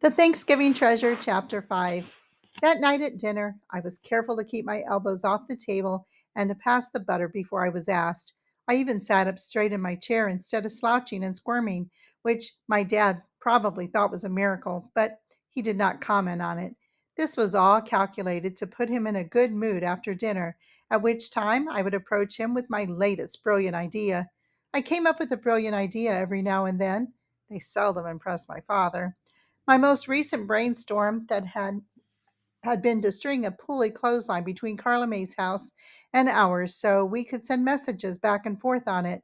The Thanksgiving Treasure, Chapter 5. That night at dinner, I was careful to keep my elbows off the table and to pass the butter before I was asked. I even sat up straight in my chair instead of slouching and squirming, which my dad probably thought was a miracle, but he did not comment on it. This was all calculated to put him in a good mood after dinner, at which time I would approach him with my latest brilliant idea. I came up with a brilliant idea every now and then. They seldom impressed my father. My most recent brainstorm that had been to string a pulley clothesline between Carla May's house and ours so we could send messages back and forth on it.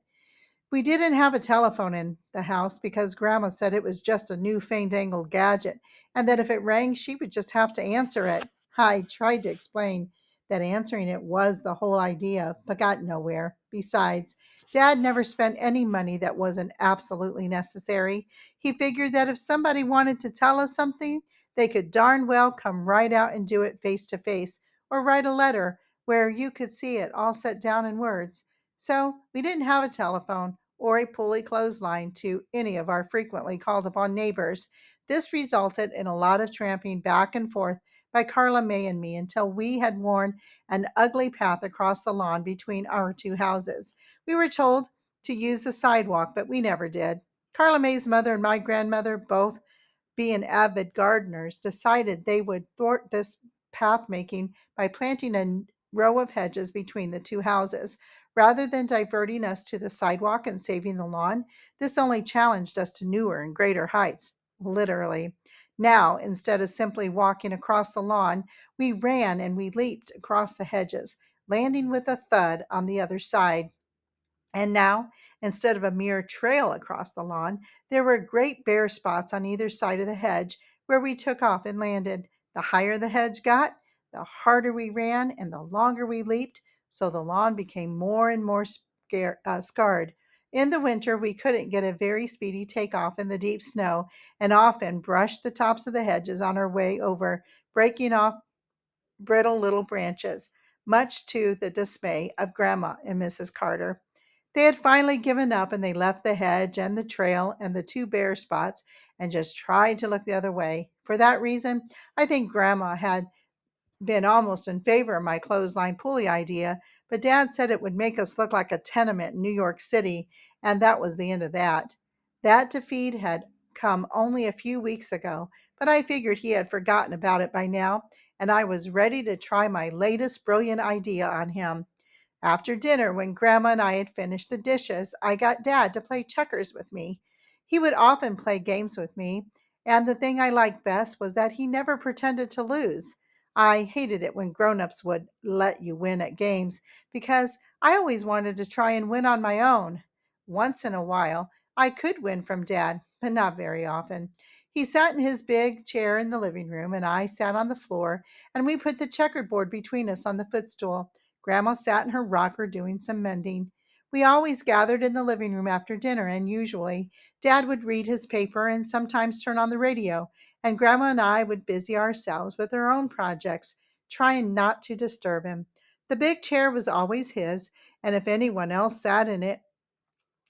We didn't have a telephone in the house because Grandma said it was just a new fandangled gadget and that if it rang, she would just have to answer it. I tried to explain that answering it was the whole idea, but got nowhere. Besides, Dad never spent any money that wasn't absolutely necessary. He figured that if somebody wanted to tell us something, they could darn well come right out and do it face to face or write a letter where you could see it all set down in words. So we didn't have a telephone or a pulley clothesline to any of our frequently called upon neighbors. This resulted in a lot of tramping back and forth by Carla May and me until we had worn an ugly path across the lawn between our two houses. We were told to use the sidewalk, but we never did. Carla May's mother and my grandmother, both being avid gardeners, decided they would thwart this path making by planting a row of hedges between the two houses. Rather than diverting us to the sidewalk and saving the lawn, this only challenged us to newer and greater heights, literally. Now, instead of simply walking across the lawn, we ran and we leaped across the hedges, landing with a thud on the other side. And now, instead of a mere trail across the lawn, there were great bare spots on either side of the hedge where we took off and landed. The higher the hedge got, the harder we ran and the longer we leaped, so the lawn became more and more scarred. In the winter, we couldn't get a very speedy takeoff in the deep snow and often brushed the tops of the hedges on our way over, breaking off brittle little branches, much to the dismay of Grandma and Mrs. Carter. They had finally given up and they left the hedge and the trail and the two bare spots and just tried to look the other way. For that reason, I think Grandma had been almost in favor of my clothesline pulley idea, but Dad said it would make us look like a tenement in New York City, and that was the end of that. That defeat had come only a few weeks ago, but I figured he had forgotten about it by now, and I was ready to try my latest brilliant idea on him. After dinner, when Grandma and I had finished the dishes, I got Dad to play checkers with me. He would often play games with me, and the thing I liked best was that he never pretended to lose. I hated it when grown-ups would let you win at games because I always wanted to try and win on my own. Once in a while, I could win from Dad, but not very often. He sat in his big chair in the living room, and I sat on the floor, and we put the checkered board between us on the footstool. Grandma sat in her rocker doing some mending. We always gathered in the living room after dinner, and usually Dad would read his paper and sometimes turn on the radio, and Grandma and I would busy ourselves with our own projects, trying not to disturb him. The big chair was always his, and if anyone else sat in it,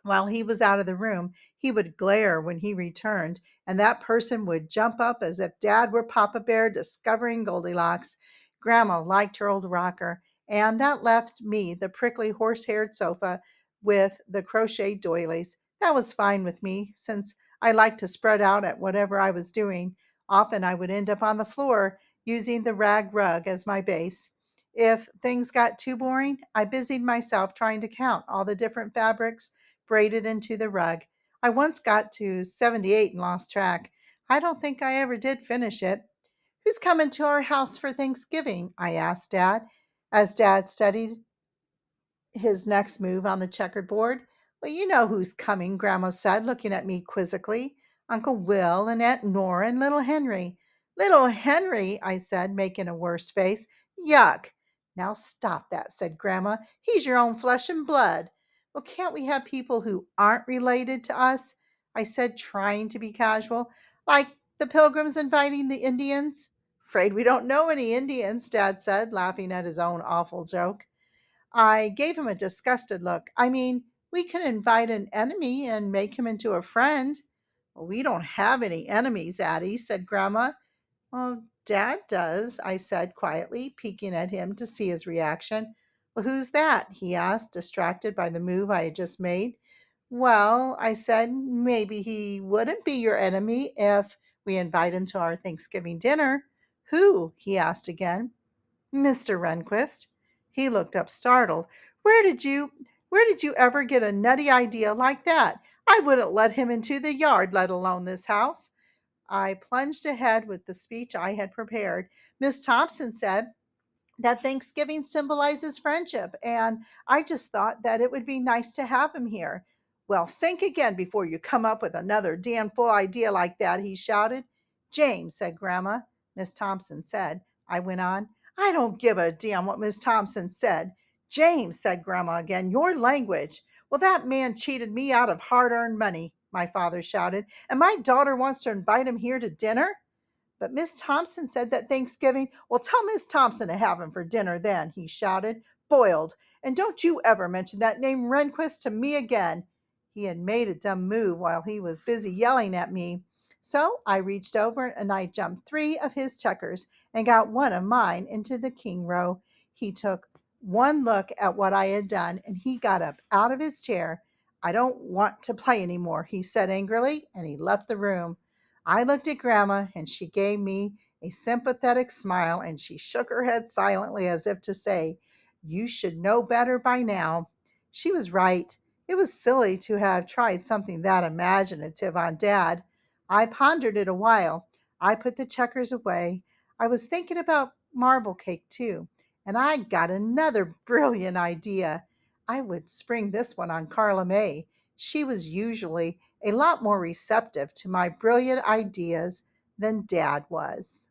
while he was out of the room, he would glare when he returned, and that person would jump up as if Dad were Papa Bear discovering Goldilocks. Grandma liked her old rocker, and that left me the prickly horse-haired sofa with the crochet doilies. That was fine with me, since I liked to spread out at whatever I was doing. Often I would end up on the floor using the rag rug as my base. If things got too boring, I busied myself trying to count all the different fabrics braided into the rug. I once got to 78 and lost track. I don't think I ever did finish it. Who's coming to our house for Thanksgiving? I asked Dad, as Dad studied his next move on the checkered board. Well, you know who's coming, Grandma said, looking at me quizzically. Uncle Will and Aunt Nora and little Henry. Little Henry, I said, making a worse face. Yuck. Now stop that, said Grandma. He's your own flesh and blood. Well, can't we have people who aren't related to us? I said, trying to be casual. Like the Pilgrims inviting the Indians? Afraid we don't know any Indians, Dad said, laughing at his own awful joke. I gave him a disgusted look. I mean, we can invite an enemy and make him into a friend. "Well, we don't have any enemies, Addie," said Grandma. "Well, Dad does," I said quietly, peeking at him to see his reaction. "Well, who's that?" he asked, distracted by the move I had just made. "Well," I said, "maybe he wouldn't be your enemy if we invite him to our Thanksgiving dinner." "Who?" he asked again. "Mr. Renquist." He looked up startled. "Where did you ever get a nutty idea like that? I wouldn't let him into the yard, let alone this house." I plunged ahead with the speech I had prepared. "Miss Thompson said that Thanksgiving symbolizes friendship, and I just thought that it would be nice to have him here." "Well, think again before you come up with another damn fool idea like that," he shouted. "James," said Grandma. "Miss Thompson said," I went on. "I don't give a damn what Miss Thompson said." "James," said Grandma again, "your language." "Well, that man cheated me out of hard-earned money," my father shouted, "and my daughter wants to invite him here to dinner." "But Miss Thompson said that Thanksgiving—" "Well, tell Miss Thompson to have him for dinner then," he shouted. "Boiled. And don't you ever mention that name Renquist to me again." He had made a dumb move while he was busy yelling at me. So I reached over and I jumped 3 of his checkers and got one of mine into the king row. He took one look at what I had done and he got up out of his chair. "I don't want to play any more," he said angrily, and he left the room. I looked at Grandma and she gave me a sympathetic smile and she shook her head silently as if to say, "You should know better by now." She was right. It was silly to have tried something that imaginative on Dad. I pondered it a while. I put the checkers away. I was thinking about marble cake too, and I got another brilliant idea. I would spring this one on Carla May. She was usually a lot more receptive to my brilliant ideas than Dad was.